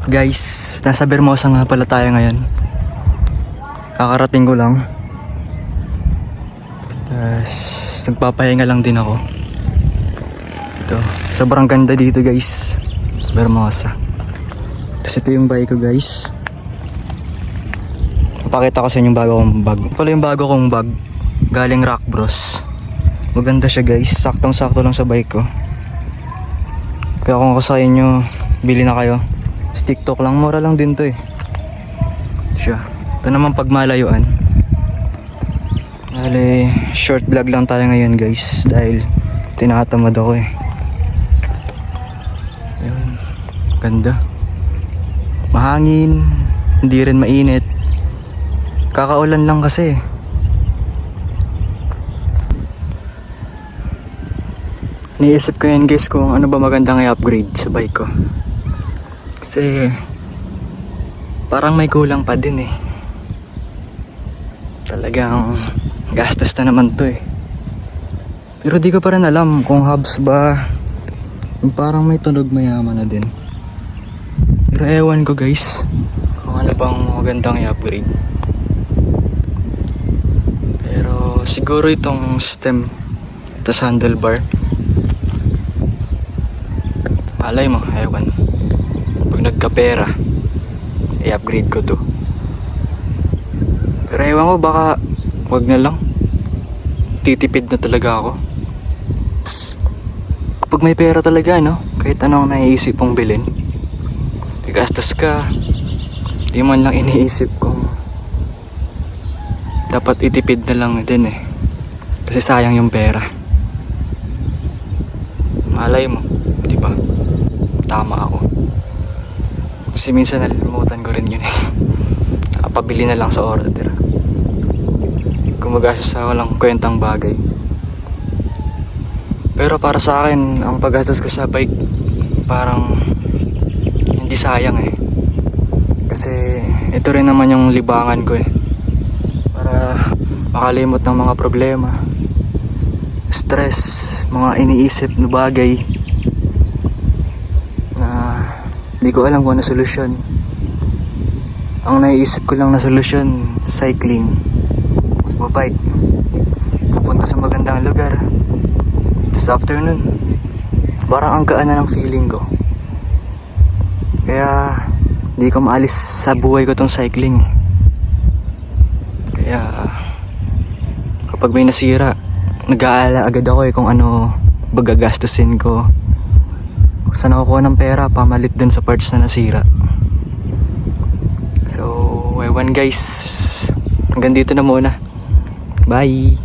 Guys, nasa Bermosa nga pala tayo ngayon. Kakarating ko lang. Tapos nagpapahinga lang din ako. Ito, sobrang ganda dito guys, Bermosa. Tapos ito yung bike ko guys. Papakita ko sa inyo yung bago kong bag. Pala yung bago kong bag, galing Rock Bros. Maganda siya guys, saktong sakto lang sa bike ko. Kaya kung ako sa inyo, bili na kayo. TikTok lang, mura lang din to eh. Siya. Ito naman pag malayuan. Dahil short vlog lang tayo ngayon guys. Dahil tinatamad ako eh. Ayun. Ganda. Mahangin. Hindi rin mainit. Kakaulan lang kasi. Niisip ko yan guys kung ano ba magandang i-upgrade sa bike ko. Kasi parang may kulang pa din eh. Talagang gastos na naman to eh. Pero di ko pa rin alam kung hubs ba, yung parang may tunog mayaman na din. Pero ewan ko guys kung ano bang magandang i-upgrade. Pero siguro itong stem, tas handlebar. Malay mo, ewan. Pag nagkapera, i-upgrade ko to. Pero ewan ko, baka wag na lang. Titipid na talaga ako. Kapag may pera talaga, no? Kahit anong naiisip mong bilhin, gastos ka. Di man lang iniisip kung dapat itipid na lang din eh. Kasi sayang yung pera. Malay mo, di ba? Tama ako. Kasi minsan nalimutan ko rin yun eh. Nakapabili na lang sa order. Gumagastos sa walang kwentang bagay. Pero para sa akin, ang paggastos ko sa bike parang hindi sayang eh. Kasi ito rin naman yung libangan ko eh. Para makalimot ng mga problema, stress, mga iniisip na bagay na di ko alam kung ano solusyon. Ang naiisip ko lang na solusyon, cycling, magbabike, pupunta sa magandang lugar. Tapos after nun, parang ang gaan na ng feeling ko. Kaya di ko maalis sa buhay ko tong cycling. Kaya kapag may nasira, nag-aala agad ako eh kung ano bagagastusin ko. Saan ako kuha ng pera pamalit dun sa parts na nasira. So, ewan guys. Hanggang dito na muna. Bye!